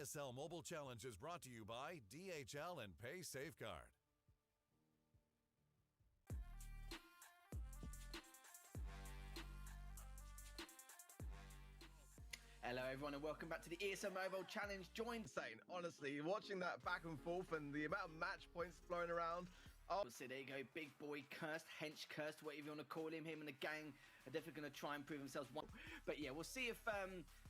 ESL Mobile Challenge is brought to you by DHL and Pay Safeguard. Hello everyone and welcome back to the ESL Mobile Challenge. Insane, honestly, watching that back and forth and the amount of match points flowing around. Oh, so there you go, big boy cursed, hench cursed, whatever you want to call him. Him and the gang are definitely going to try and prove themselves. But yeah, we'll see if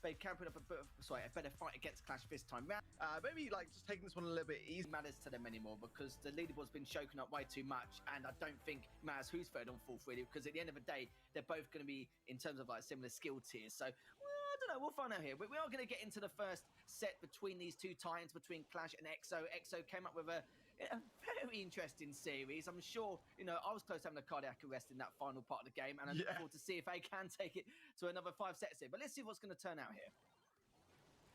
they can put up a better fight against Clash this time round. Maybe like just taking this one a little bit easy. Matters to them anymore because the leaderboard's been choking up way too much, and I don't think it matters who's third on fourth really, because at the end of the day, they're both going to be in terms of like similar skill tiers. So I don't know, we'll find out here. But we are going to get into the first set between these two titans, between Clash and XO. XO came up with a very interesting series. I'm sure, you know, I was close to having a cardiac arrest in that final part of the game, and I'm looking forward to see if they can take it to another 5 sets here. But let's see what's going to turn out here.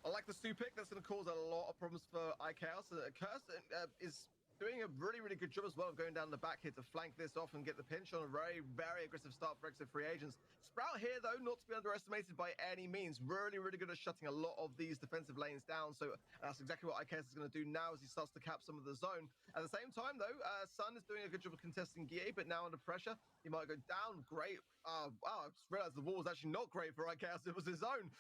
I like the Stu pick. That's going to cause a lot of problems for iChaos. Curse is doing a really good job as well of going down the back here to flank this off and get the pinch on a very aggressive start for XO free agents. Sprout here, though, not to be underestimated by any means. Really good at shutting a lot of these defensive lanes down. So that's exactly what iChaos is going to do now as he starts to cap some of the zone. At the same time, though, Sun is doing a good job of contesting Guille, but now under pressure, he might go down. Great. Wow, I just realized the wall was actually not great for iChaos. It was his own.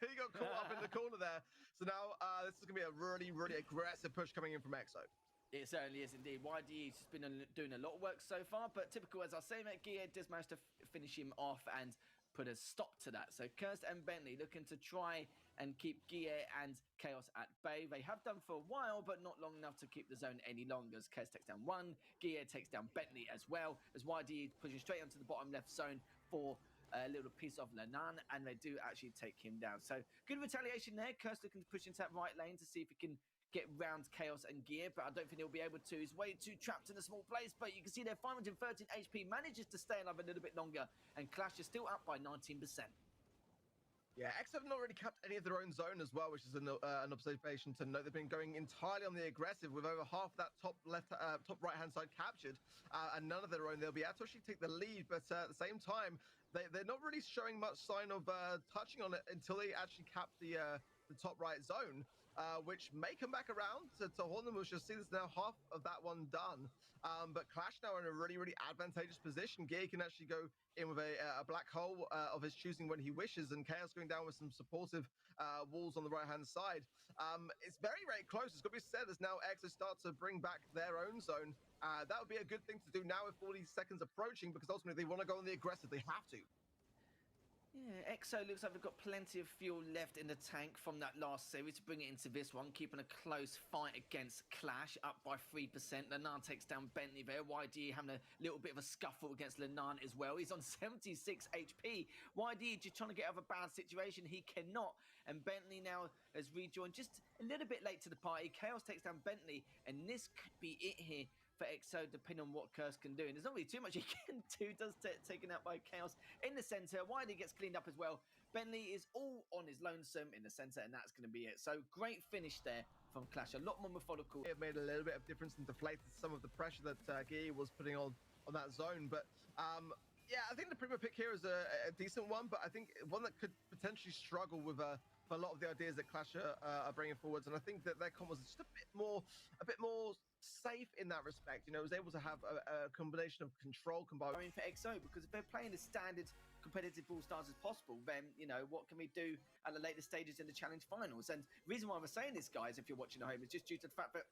He got caught up in the corner there. So now this is going to be a really aggressive push coming in from XO. It certainly is indeed. YDE's just been doing a lot of work so far, but typical, as I say, mate, Guille does manage to finish him off and put a stop to that. So Cursed and Bentley looking to try and keep Guille and Chaos at bay. They have done for a while, but not long enough to keep the zone any longer. As Chaos takes down one, Guille takes down Bentley as well, as YDE pushing straight onto the bottom left zone for a little piece of Lenan, and they do actually take him down. So good retaliation there. Cursed looking to push into that right lane to see if he can get round Chaos and Guille, but I don't think he'll be able to. He's way too trapped in a small place, but you can see there 513 HP manages to stay alive a little bit longer, and Clash is still up by 19%. Yeah, X have not really capped any of their own zone as well, which is an observation to note. They've been going entirely on the aggressive with over half that top right-hand side captured, and none of their own. They'll be able to actually take the lead, but at the same time, they're not really showing much sign of touching on it until they actually cap the top right zone, which may come back around to haunt them. We'll just see this now, half of that one done. But Clash now are in a really advantageous position. Guille can actually go in with a black hole of his choosing when he wishes, and Chaos going down with some supportive walls on the right-hand side. It's very close. It's got to be said as now XO start to bring back their own zone. That would be a good thing to do now with 40 seconds approaching, because ultimately they want to go on the aggressive. They have to. Yeah, XO looks like they've got plenty of fuel left in the tank from that last series to bring it into this one, keeping a close fight against Clash, up by 3%. Lenan takes down Bentley there. YDE having a little bit of a scuffle against Lenan as well. He's on 76 HP. YDE just trying to get out of a bad situation. He cannot. And Bentley now has rejoined just a little bit late to the party. Chaos takes down Bentley, and this could be it here for XO, depending on what Curse can do. And there's not really too much he can do. Does taken out by Chaos in the center. YD gets cleaned up as well. Bentley is all on his lonesome in the center, and that's going to be it. So great finish there from Clash. A lot more methodical. It made a little bit of difference and deflated some of the pressure that Guille was putting on that zone. But yeah, I think the Primo pick here is a decent one, but I think one that could potentially struggle with for a lot of the ideas that Clash are bringing forwards. And I think that their comp was just a bit more safe in that respect. You know, it was able to have a combination of control combined. I mean, for XO, because if they're playing as standard competitive ball stars as possible, then, you know, what can we do at the later stages in the challenge finals? And the reason why I'm saying this, guys, if you're watching at home, is just due to the fact that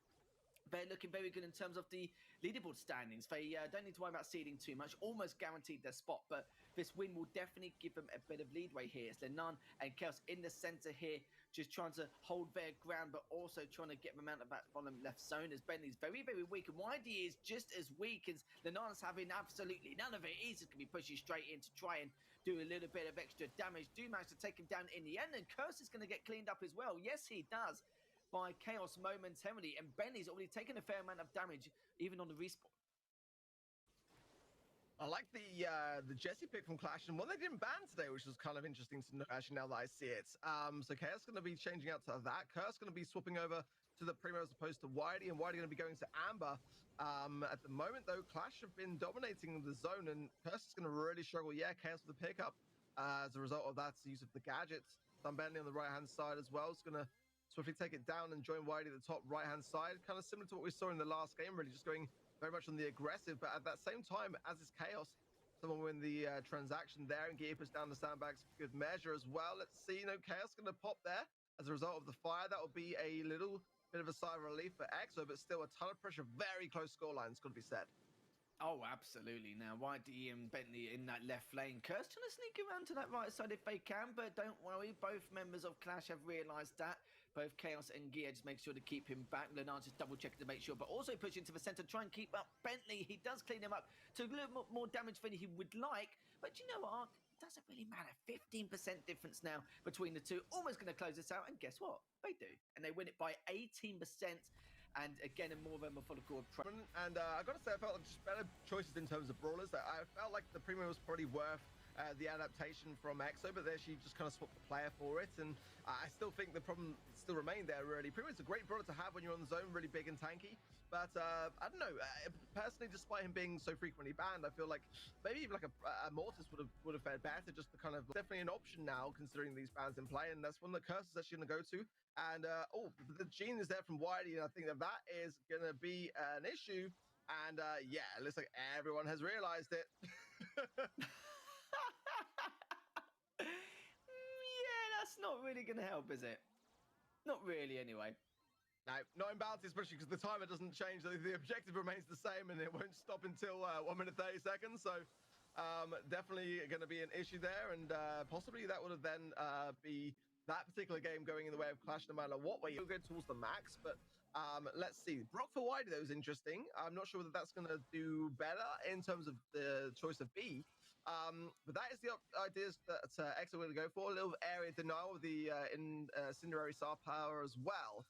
they're looking very good in terms of the leaderboard standings. They don't need to worry about seeding too much, almost guaranteed their spot, but this win will definitely give them a bit of leadway here. It's Lenan and Chaos in the center here, just trying to hold their ground, but also trying to get them out of that bottom left zone, as Bentley's very weak, and YD is just as weak as Lenan's having absolutely none of it. He's just going to be pushing straight in to try and do a little bit of extra damage. Do manage to take him down in the end, and Curse is going to get cleaned up as well. Yes, he does, by Chaos momentarily, and Bentley's already taken a fair amount of damage, even on the respawn. I like the Jesse pick from Clash, and one they didn't ban today, which was kind of interesting to know, actually, now that I see it. So Chaos going to be changing out to that. Curse going to be swapping over to the Primo as opposed to Whitey, and Whitey going to be going to Amber. At the moment, though, Clash have been dominating the zone, and Curse is going to really struggle. Yeah, Chaos with the pickup as a result of that use of the gadgets. Bentley on the right-hand side as well. It's going to swiftly take it down and join Whitey at the top right-hand side. Kind of similar to what we saw in the last game, really just going very much on the aggressive, but at that same time, as is Chaos, someone win the transaction there, and Gear puts down the sandbags for good measure as well. Let's see, Chaos going to pop there as a result of the fire. That will be a little bit of a sigh of relief for EXO, but still a ton of pressure. Very close scorelines, got to be said. Oh, absolutely. Now, YDE and Bentley in that left lane. Curse trying to sneak around to that right side if they can, but don't worry. Both members of Clash have realised that. Both Chaos and Gia just make sure to keep him back. Leonard just double-checking to make sure, but also pushing to the centre, try and keep up Bentley. He does clean him up to a little more damage than he would like, but you know what, Ark? It doesn't really matter. 15% difference now between the two. Almost going to close this out, and guess what? They do. And they win it by 18%. And again, a more of a methodical approach. And I got to say, I felt like just better choices in terms of brawlers. I felt like the premium was probably worth the adaptation from EXO, but there she just kind of swapped the player for it. And I still think the problem still remained there, really. Premium is a great brawler to have when you're on the zone, really big and tanky. But I don't know, personally, despite him being so frequently banned, I feel like maybe even like a Mortis would have fared better. Just the kind of definitely an option now, considering these bans in play. And that's one of the curses that she's going to go to. And the gene is there from Whitey, and I think that is going to be an issue. And yeah, it looks like everyone has realized it. Yeah, that's not really going to help, is it? Not really, anyway. No, not in bounty, especially because the timer doesn't change. The objective remains the same, and it won't stop until 1 minute 30 seconds. So definitely going to be an issue there, and possibly that would have then be that particular game going in the way of Clash, no matter what way you go towards the max. But let's see. Brock for Whitey, though, is interesting. I'm not sure whether that's going to do better in terms of the choice of B. But that is the ideas that EXO are going to go for. A little area denial of the incendiary star power as well.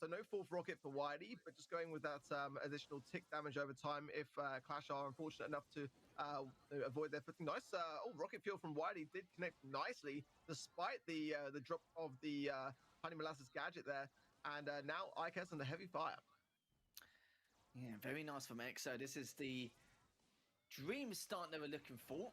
So no fourth rocket for Whitey, but just going with that additional tick damage over time if Clash are unfortunate enough to avoid their footing. Nice rocket fuel from Whitey did connect nicely despite the drop of the honey molasses gadget there. And now ICAS under heavy fire. Yeah, very nice from EXO. This is the dream start they were looking for.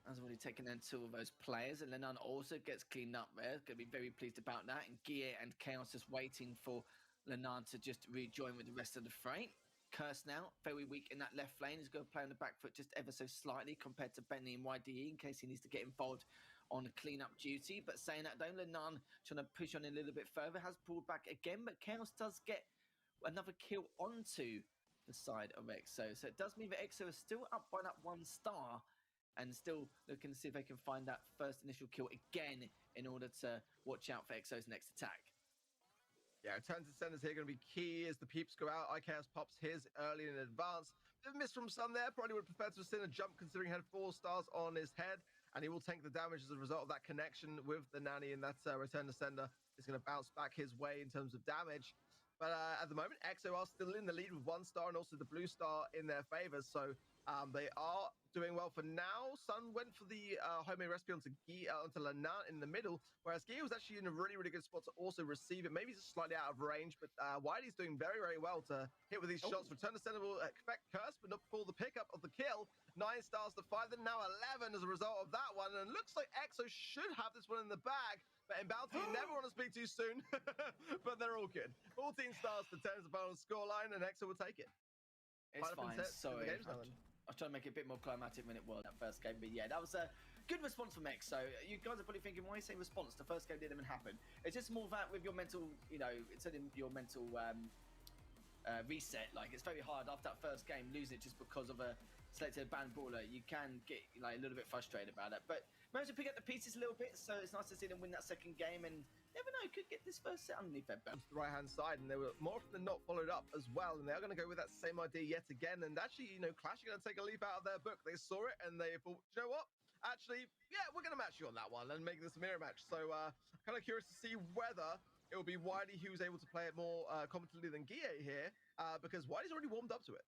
As already taken in 2 of those players, and Lenon also gets cleaned up there. Going to be very pleased about that. And Gia and Chaos just waiting for Lenon to just rejoin with the rest of the fray. Curse now, very weak in that left lane. He's going to play on the back foot just ever so slightly compared to Benny and YDE in case he needs to get involved on clean-up duty. But saying that, though, Lenon trying to push on a little bit further, has pulled back again, but Chaos does get another kill onto the side of EXO. So it does mean that EXO is still up by that 1 star, and still looking to see if they can find that first initial kill again in order to watch out for EXO's next attack. Yeah, return to centers here going to be key as the peeps go out. ICAS pops his early in advance. Bit of miss from Sun there. Probably would prefer to have seen a jump considering he had 4 stars on his head. And he will tank the damage as a result of that connection with the nanny. And that return to sender is going to bounce back his way in terms of damage. But at the moment, EXO are still in the lead with 1 star and also the blue star in their favor. So they are doing well for now. Sun went for the homemade recipe onto Lenan in the middle, whereas Gia was actually in a really, really good spot to also receive it. Maybe just slightly out of range, but Whitey's doing very, very well to hit with these shots. Return to center will expect Curse, but not pull the pickup of the kill. 9 stars to 5, then now 11 as a result of that one. And it looks like EXO should have this one in the bag, but in bounty, you never want to speak too soon, but they're all good. 14 stars to 10 is the final scoreline, and EXO will take it. It's fine, sorry. I was trying to make it a bit more climatic than it was that first game, but yeah, that was a good response from EXO. You guys are probably thinking, why are you saying response? The first game didn't even happen. It's just more that with your mental, it's in your mental reset. Like, it's very hard after that first game, losing it just because of a selected banned brawler. You can get a little bit frustrated about it, but managed to pick up the pieces a little bit, so it's nice to see them win that second game, and never know, could get this first set underneath their belt. The right-hand side, and they were more often than not followed up as well, and they are going to go with that same idea yet again, and actually, Clash are going to take a leaf out of their book. They saw it, and they thought, you know what? Actually, yeah, we're going to match you on that one and make this a mirror match. So, kind of curious to see whether it will be Whitey who's able to play it more competently than Gia here, because Whitey's already warmed up to it.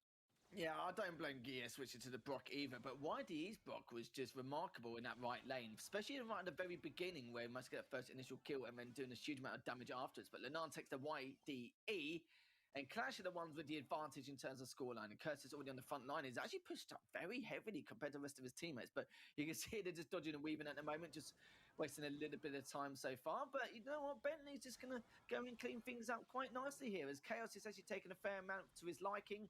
Yeah, I don't blame Gia switching to the Brock either, but YDE's Brock was just remarkable in that right lane, especially right at the very beginning where he must get a first initial kill and then doing a huge amount of damage afterwards. But Lenan takes the YDE, and Clash are the ones with the advantage in terms of scoreline, and Curtis already on the front line. He's actually pushed up very heavily compared to the rest of his teammates, but you can see they're just dodging and weaving at the moment, just wasting a little bit of time so far. But you know what? Bentley's just going to go and clean things up quite nicely here, as Chaos is actually taking a fair amount to his liking.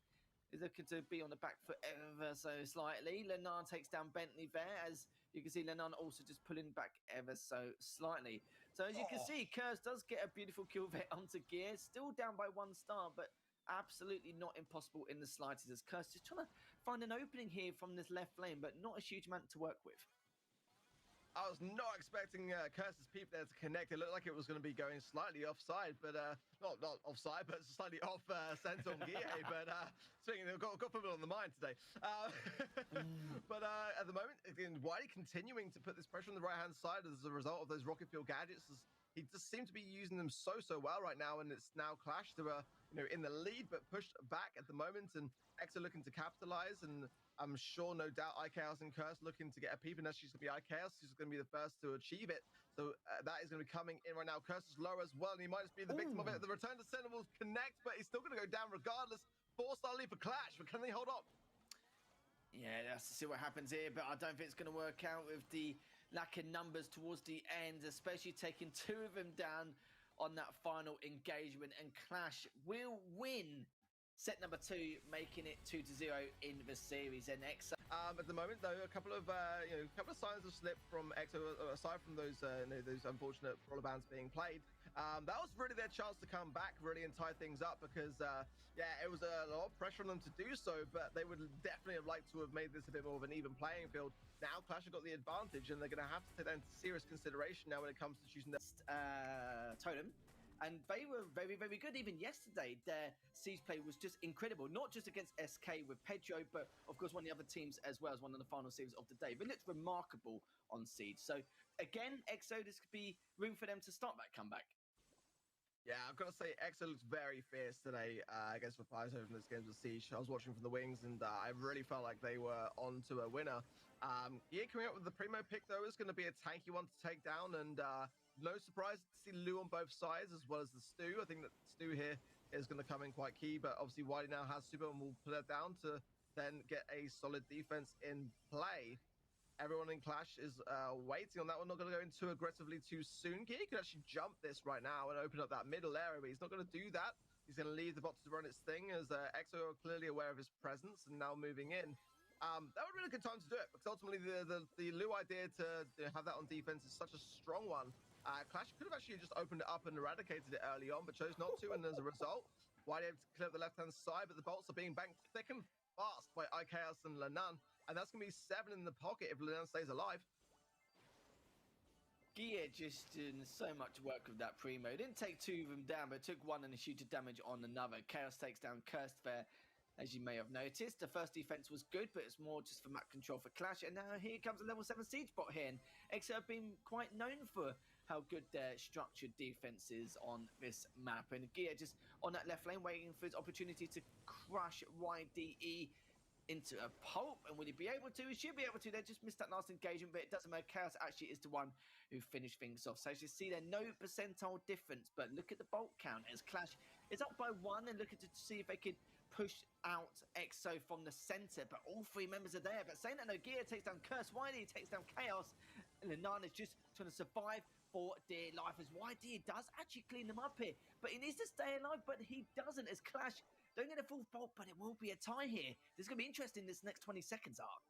He's looking to be on the back foot ever so slightly. Lenan takes down Bentley there, as you can see Lenan also just pulling back ever so slightly. So as you can see, Kurz does get a beautiful kill there onto Gear, still down by 1 star, but absolutely not impossible in the slightest, as Kurz just trying to find an opening here from this left lane, but not a huge amount to work with. I was not expecting Curse's peep there to connect. It looked like it was going to be going slightly offside, but not offside, but slightly off center on Guille. But speaking, I've got football on the mind today. But at the moment, again, Wiley continuing to put this pressure on the right-hand side as a result of those rocket fuel gadgets. He just seems to be using them so well right now, and it's now Clash to in the lead, but pushed back at the moment, and EXO looking to capitalize, and I'm sure, no doubt, iChaos and Curse looking to get a peep, and that's she's going to be iChaos. She's going to be the first to achieve it. So that is going to be coming in right now. Curse is low as well, and he might just be the victim of it. The return to center will connect, but he's still going to go down regardless. 4-star lead for Clash, but can they hold on? Yeah, let's see what happens here, but I don't think it's going to work out with the lack of numbers towards the end, especially taking 2 of them down on that final engagement, and Clash will win set number 2, making it 2-0 in the series. And EXO at the moment, though, a couple of signs of slip from EXO, aside from those unfortunate roller bands being played. That was really their chance to come back, really, and tie things up, because it was a lot of pressure on them to do so, but they would definitely have liked to have made this a bit more of an even playing field. Now Clash have got the advantage, and they're going to have to take that into serious consideration now when it comes to choosing their totem. And they were very, very good. Even yesterday, their siege play was just incredible. Not just against SK with Pedro, but of course one of the other teams as well as one of the final series of the day. But it looked remarkable on siege. So again, EXO, this could be room for them to start that comeback. Yeah, I've got to say, EXO looks very fierce today against Reprisal in this game of Siege. I was watching from the wings, and I really felt like they were on to a winner. Yeah, coming up with the Primo pick, though, is going to be a tanky one to take down, and no surprise to see Lou on both sides, as well as the Stu. I think that Stu here is going to come in quite key, but obviously Wiley now has Super and will put that down to then get a solid defense in play. Everyone in Clash is waiting on that one, not going to go in too aggressively too soon. He could actually jump this right now and open up that middle area, but he's not going to do that. He's going to leave the bot to run its thing, as EXO are clearly aware of his presence and now moving in. That would be a good time to do it, because ultimately the Lou idea to have that on defense is such a strong one. Clash could have actually just opened it up and eradicated it early on, but chose not to, and as a result, Wiley able to clear up the left-hand side, but the bolts are being banked thick and fast by iChaos and Lenan, and that's going to be 7 in the pocket if Lenan stays alive. Gia just doing so much work with that Primo. Didn't take 2 of them down, but took 1 and a shooter damage on another. Chaos takes down Cursed there, as you may have noticed. The first defense was good, but it's more just for map control for Clash. And now here comes a level 7 siege bot here. And EXO have been quite known for how good their structured defense is on this map. And Gia just on that left lane, waiting for his opportunity to crush YDE into a pulp. And will he be able to? He should be able to. They just missed that last engagement, but it doesn't matter. Chaos actually is the one who finished things off. So as you see there, no percentile difference, but look at the bolt count as Clash is up by 1 and looking to see if they could push out EXO from the center, but all 3 members are there. But saying that, no, Gia takes down Curse, YD takes down Chaos, and Lenan is just trying to survive for dear life, as YD does actually clean them up here, but he needs to stay alive, but he doesn't, as Clash don't get a full bolt, but it will be a tie here. This is going to be interesting this next 20 seconds are.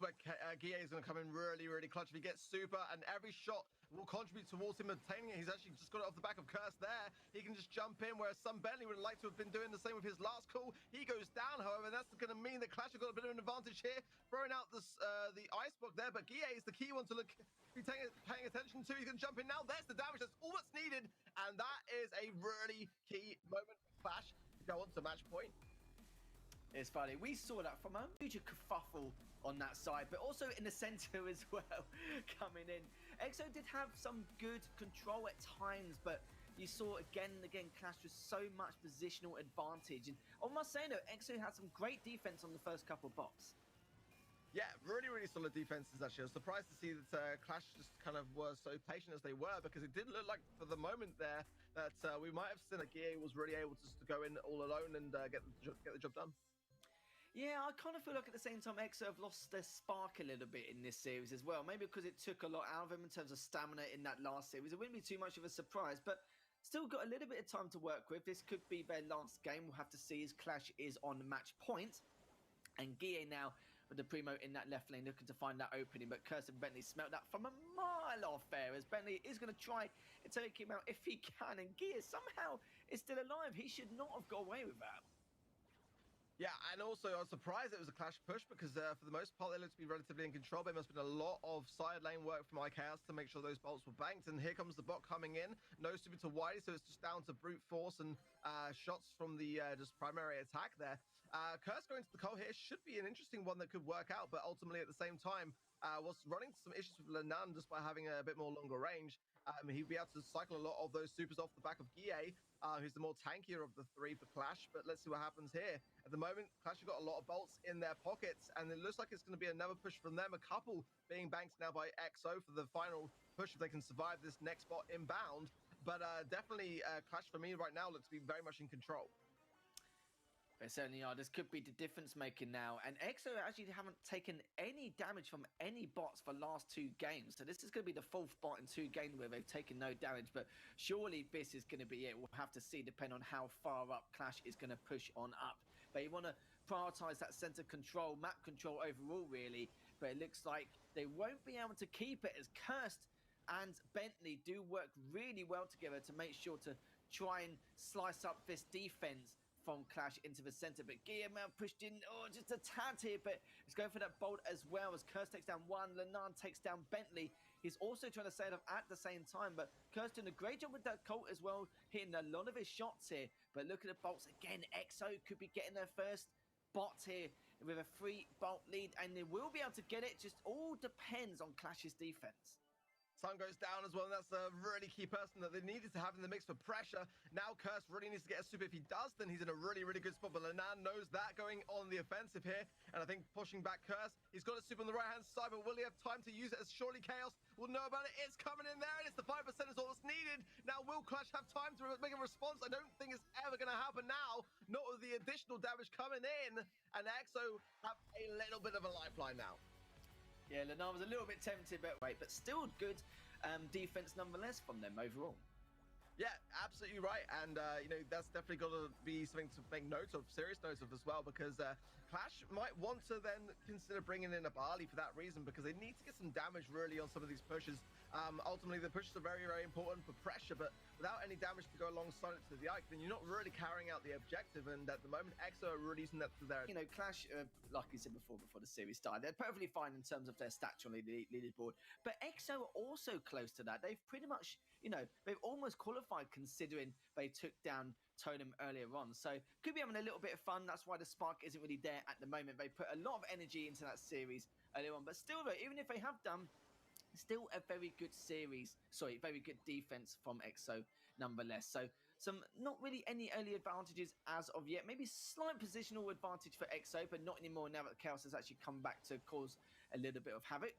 But Guille is going to come in really, really clutch if he gets super, and every shot will contribute towards him obtaining it. He's actually just got it off the back of Curse there. He can just jump in, whereas some Bentley would like to have been doing the same with his last call. He goes down, however, and that's going to mean that Clash have got a bit of an advantage here, throwing out this, the ice block there, but Guille is the key one to be paying attention to. He's going to jump in now. There's the damage. That's all that's needed, and that is a really key moment for Clash to go on to match point. It's funny, we saw that from a huge kerfuffle on that side, but also in the center as well, coming in. EXO did have some good control at times, but you saw again and again Clash with so much positional advantage. And I must say though, EXO had some great defense on the first couple of bots. Yeah, really, really solid defenses actually. I was surprised to see that Clash just kind of were so patient as they were, because it did look like for the moment there that we might have seen that Gia was really able to go in all alone and get the job done. Yeah, I kind of feel like at the same time EXO have lost their spark a little bit in this series as well. Maybe because it took a lot out of them in terms of stamina in that last series. It wouldn't be too much of a surprise, but still got a little bit of time to work with. This could be their last game. We'll have to see as Clash is on match point. And Guille now with the Primo in that left lane looking to find that opening, but Kirsten Bentley smelt that from a mile off there as Bentley is going to try and take him out if he can. And Guille somehow is still alive. He should not have got away with that. Yeah, and also I was surprised it was a Clash push because for the most part they looked to be relatively in control. There must have been a lot of side lane work from IKS to make sure those bolts were banked. And here comes the bot coming in. No super to Whitey, so it's just down to brute force and shots from the just primary attack there. Curse going to the Cole here should be an interesting one that could work out, but ultimately at the same time, was running into some issues with Lenan just by having a bit more longer range. He'd be able to cycle a lot of those supers off the back of Guille, who's the more tankier of the three for Clash. But let's see what happens here. At the moment, Clash have got a lot of bolts in their pockets, and it looks like it's going to be another push from them. A couple being banked now by XO for the final push if they can survive this next bot inbound. But definitely Clash for me right now looks to be very much in control. They certainly are. This could be the difference making now. And EXO actually haven't taken any damage from any bots for last 2 games. So this is going to be the 4th bot in 2 games where they've taken no damage. But surely this is going to be it. We'll have to see depending on how far up Clash is going to push on up. But you want to prioritize that center control, map control overall really. But it looks like they won't be able to keep it as Cursed and Bentley do work really well together to make sure to try and slice up this defense from Clash into the center, but Guillermo pushed in, just a tad here, but he's going for that bolt as well as Curse takes down one, Lenan takes down Bentley. He's also trying to set up at the same time, but Curse doing a great job with that Colt as well, hitting a lot of his shots here, but look at the bolts again. EXO could be getting their first bot here with a 3 bolt lead, and they will be able to get it, just all depends on Clash's defense. Sun goes down as well, and that's a really key person that they needed to have in the mix for pressure. Now Curse really needs to get a super. If he does, then he's in a really, really good spot, but Lenan knows that going on the offensive here, and I think pushing back Curse, he's got a super on the right-hand side, but will he have time to use it as surely Chaos will know about it? It's coming in there, and it's the 5% is all that's needed. Now, will Clash have time to make a response? I don't think it's ever going to happen now, not with the additional damage coming in, and EXO have a little bit of a lifeline now. Yeah, Lenan was a little bit tempted, but still good defense nonetheless from them overall. Yeah, absolutely right. And, that's definitely got to be something to make note of, serious note of as well, because Clash might want to then consider bringing in a Barley for that reason, because they need to get some damage really on some of these pushes. Ultimately, the pushes are very, very important for pressure, but without any damage to go alongside it to the Ike, then you're not really carrying out the objective. And at the moment, EXO are really using that to their... Clash, like you said before the series started, they're perfectly fine in terms of their stats on the leaderboard. But EXO are also close to that. They've pretty much, they've almost qualified considering they took down Totem earlier on. So could be having a little bit of fun. That's why the spark isn't really there at the moment. They put a lot of energy into that series earlier on. But still, though, even if they have done... still a very good series, very good defense from EXO nonetheless. So some not really any early advantages as of yet. Maybe slight positional advantage for EXO, but not anymore now that Chaos has actually come back to cause a little bit of havoc.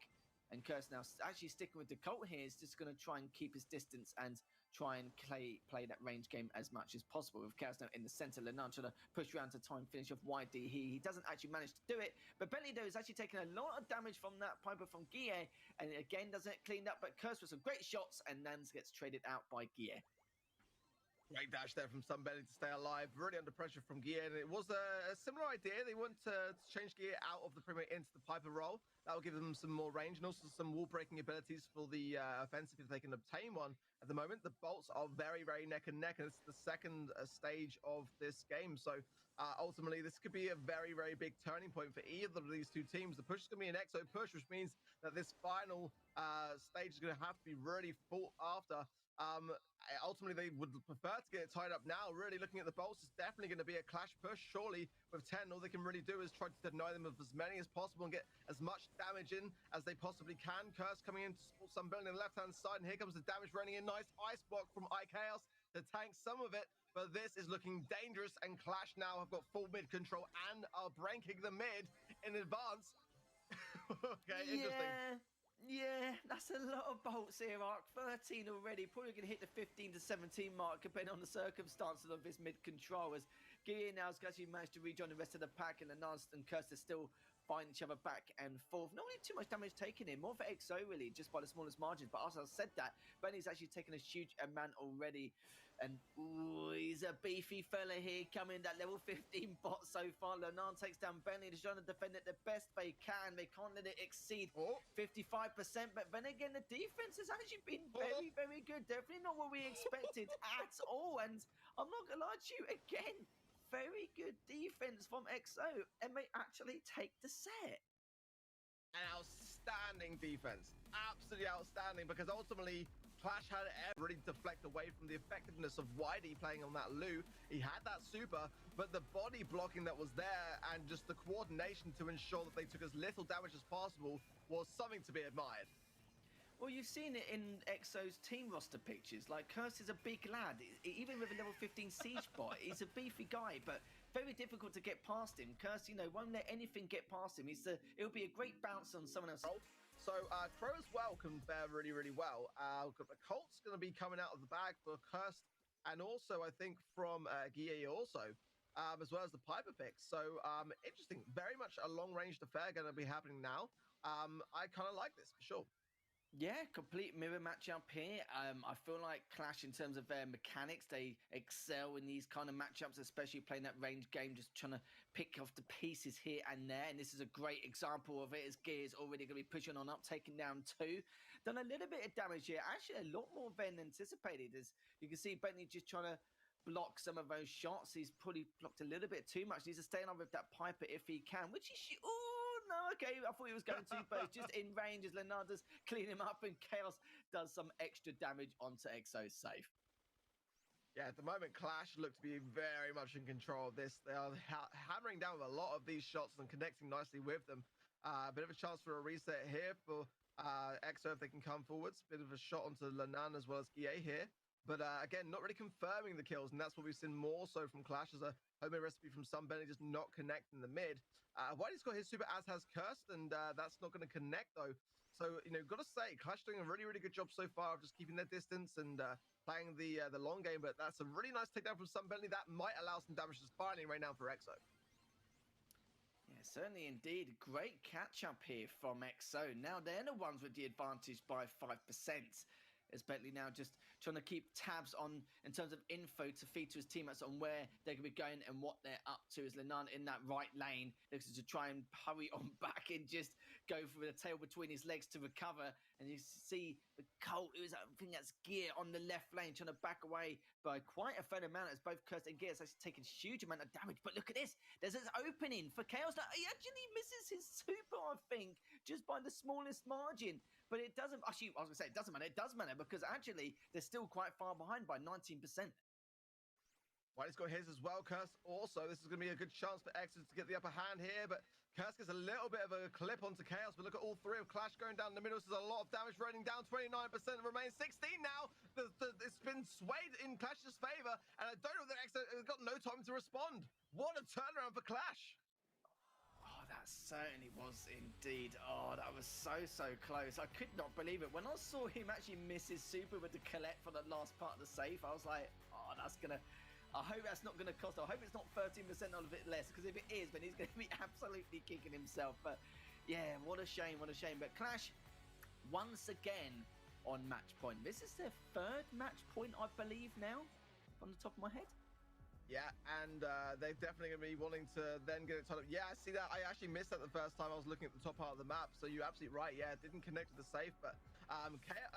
And Curse now actually sticking with the Colt here is just going to try and keep his distance and try and play that range game as much as possible. With Chaos now in the center, Lenan trying to push around to try and finish off YD. He doesn't actually manage to do it, but Bentley though is actually taking a lot of damage from that Piper from Guille, and again doesn't get cleaned up, but Curse with some great shots, and Nans gets traded out by Guille. Great dash there from Sunbelly to stay alive, really under pressure from Guille, and it was a similar idea. They want to change Guille out of the Premier into the Piper role. That will give them some more range and also some wall-breaking abilities for the offensive if they can obtain one. At the moment, the bolts are very, very neck and neck, and it's the second stage of this game. So ultimately, this could be a very, very big turning point for either of these two teams. The push is going to be an EXO push, which means that this final stage is going to have to be really fought after. Ultimately, they would prefer to get it tied up now. Really looking at the bolts, it's definitely going to be a Clash push. Surely with 10, all they can really do is try to deny them of as many as possible and get as much damage in as they possibly can. Curse coming in to support some building on the left-hand side, and here comes the damage raining in. Nice ice block from iChaos to tank some of it, but this is looking dangerous, and Clash now have got full mid control and are breaking the mid in advance. Okay, interesting. Yeah, that's a lot of bolts here, Ark. 13 already. Probably going to hit the 15 to 17 mark, depending on the circumstances of this mid-control, as Gear now has actually managed to rejoin the rest of the pack, and Nance and Kirsten still find each other back and forth. Not really too much damage taken in, more for XO really, just by the smallest margins. But as I said that, Benny's actually taken a huge amount already. And ooh, he's a beefy fella here, coming that level 15 bot so far. Lenan takes down Benny. They're trying to defend it the best they can. They can't let it exceed 55%. But then again, the defense has actually been very, very good. Definitely not what we expected at all. And I'm not going to lie to you again. Very good defense from XO, and they actually take the set. An outstanding defense, absolutely outstanding, because ultimately Clash had really deflect away from the effectiveness of Whitey playing on that Lu. He had that super, but the body blocking that was there and just the coordination to ensure that they took as little damage as possible was something to be admired. Well, you've seen it in XO's team roster pictures. Like, Curse is a big lad. Even with a level 15 siege bot, he's a beefy guy, but very difficult to get past him. Curse, you know, won't let anything get past him. It'll be a great bounce on someone else. So Crow as well can fare really, really well. The Colt's going to be coming out of the bag for Curse, and also I think from Guille also, as well as the Piper pick. So interesting, very much a long-range affair going to be happening now. I kind of like this for sure. Yeah, complete mirror matchup here. I feel like Clash, in terms of their mechanics, they excel in these kind of matchups, especially playing that range game, just trying to pick off the pieces here and there. And this is a great example of it, as Gear's already going to be pushing on up, taking down 2. Done a little bit of damage here, actually a lot more than anticipated. As you can see, Bentley just trying to block some of those shots. He's probably blocked a little bit too much. Needs to stay on with that Piper if he can, which he should. No, okay, I thought he was going to, but it's just in range as Leonardo's clean him up, and Chaos does some extra damage onto XO's safe. Yeah, at the moment, Clash look to be very much in control of this. They are hammering down with a lot of these shots and connecting nicely with them. A bit of a chance for a reset here for XO if they can come forwards. Bit of a shot onto Lenan as well as Guille here. But again, not really confirming the kills, and that's what we've seen more so from Clash, as a homemade recipe from Sunbenny just not connecting the mid. Whitey's got his super, as has Cursed, and that's not going to connect though. So, you know, got to say, Clash doing a really, really good job so far of just keeping their distance and playing the long game. But that's a really nice takedown from Sunbenny. That might allow some damage to finally rain down for XO. Yeah, certainly indeed. Great catch up here from XO. Now they're the ones with the advantage by 5%. As Bentley now just trying to keep tabs on, in terms of info to feed to his teammates on where they're going to be going and what they're up to. As Lenan in that right lane looks to try and hurry on back and just go for the tail between his legs to recover. And you see the Colt, who's, I think that's Gear, on the left lane trying to back away by quite a fair amount, as both Kirst and Gear has actually taken a huge amount of damage. But look at this, there's this opening for Chaos. Now, he actually misses his super, I think, just by the smallest margin. But it doesn't, actually, I was going to say it doesn't matter. It does matter, because actually they're still quite far behind by 19%. Whitey's got his as well, Curse. Also, this is going to be a good chance for Exodus to get the upper hand here, but Curse gets a little bit of a clip onto Chaos. But look at all three of Clash going down the middle. This is a lot of damage, raining down 29%, remains 16 now. It's been swayed in Clash's favor, and I don't know that Exodus has got no time to respond. What a turnaround for Clash. That certainly was indeed. Oh, that was so close. I could not believe it. When I saw him actually miss his super with the collect for the last part of the safe, I was like, oh, that's going to... I hope that's not going to cost. I hope it's not 13% or a bit less, because if it is, then he's going to be absolutely kicking himself. But yeah, what a shame, what a shame. But Clash, once again, on match point. This is their 3rd match point, I believe, now, on the top of my head. Yeah, and they're definitely going to be wanting to then get it tied up. Yeah, I see that. I actually missed that the first time I was looking at the top part of the map. So you're absolutely right. Yeah, it didn't connect to the safe, but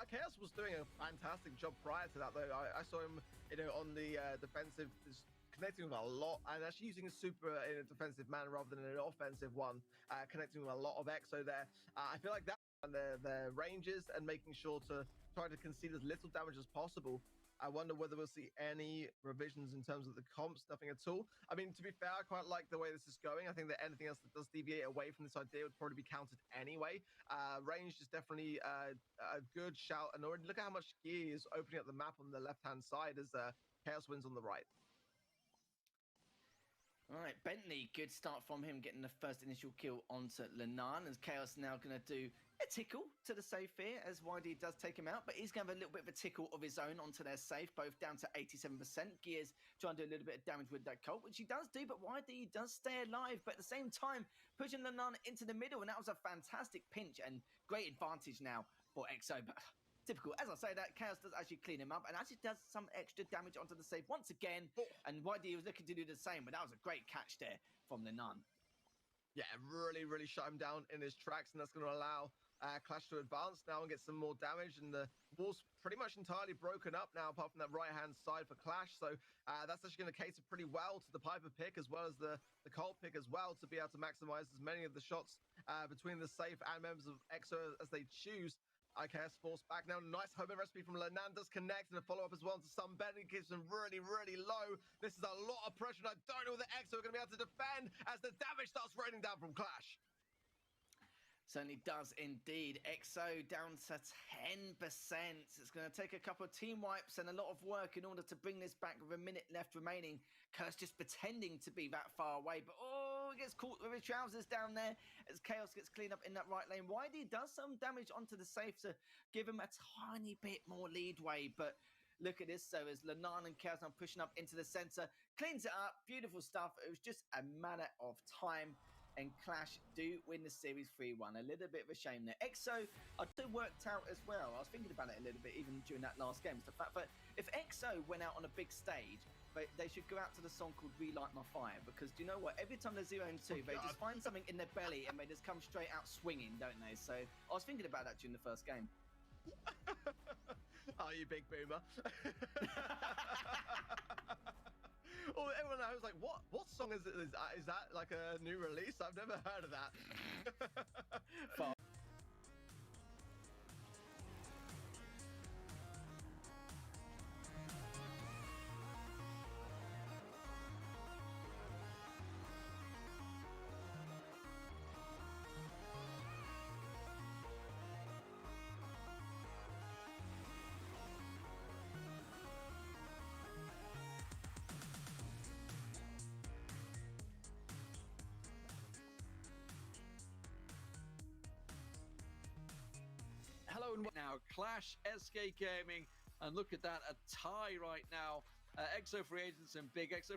Chaos was doing a fantastic job prior to that, though. I saw him, you know, on the defensive, just connecting with a lot, and actually using a super in a defensive manner rather than an offensive one, connecting with a lot of EXO there. I feel like that and their ranges and making sure to try to concede as little damage as possible. I wonder whether we'll see any revisions in terms of the comps, nothing at all. I mean, to be fair, I quite like the way this is going. I think that anything else that does deviate away from this idea would probably be counted anyway. Range is definitely a good shout. And already look at how much gear is opening up the map on the left-hand side as Chaos wins on the right. All right, Bentley, good start from him, getting the first initial kill onto Lenan, as Chaos now going to do a tickle to the safe here as YD does take him out, but he's going to have a little bit of a tickle of his own onto their safe, both down to 87%. Gears trying to do a little bit of damage with that Colt, which he does do, but YD does stay alive, but at the same time, pushing the Nun into the middle, and that was a fantastic pinch and great advantage now for XO. But typical, as I say that, Chaos does actually clean him up and actually does some extra damage onto the safe once again, and YD was looking to do the same, but that was a great catch there from the Nun. Yeah, really shut him down in his tracks, and that's going to allow Clash to advance now and get some more damage. And the wall's pretty much entirely broken up now, apart from that right-hand side for Clash. So that's actually going to cater pretty well to the Piper pick, as well as the Colt pick as well, to be able to maximize as many of the shots between the safe and members of EXO as they choose. IKS forced back now. Nice homing recipe from Lenan does connect, and a follow-up as well to some Ben. He keeps them really low. This is a lot of pressure, and I don't know whether EXO are going to be able to defend as the damage starts raining down from Clash. Certainly does indeed. XO down to 10%. It's going to take a couple of team wipes and a lot of work in order to bring this back with a minute left remaining. Curse just pretending to be that far away, but he gets caught with his trousers down there as Chaos gets cleaned up in that right lane. YD does some damage onto the safe to give him a tiny bit more leadway, but look at this. So as Lenan and Chaos now pushing up into the center, cleans it up, beautiful stuff. It was just a matter of time, and Clash do win the series 3-1. A little bit of a shame there. EXO, I also worked out as well, I was thinking about it a little bit even during that last game, it's the fact that if EXO went out on a big stage, they should go out to the song called Relight My Fire, because do you know what? Every time they're 0-2, they just find something in their belly and they just come straight out swinging, don't they? So I was thinking about that during the first game. Oh, you big boomer. Oh, everyone was like, what song is it? Is that like a new release? I've never heard of that. Hello and now Clash, SK Gaming, and look at that, a tie right now. EXO free agents and big EXO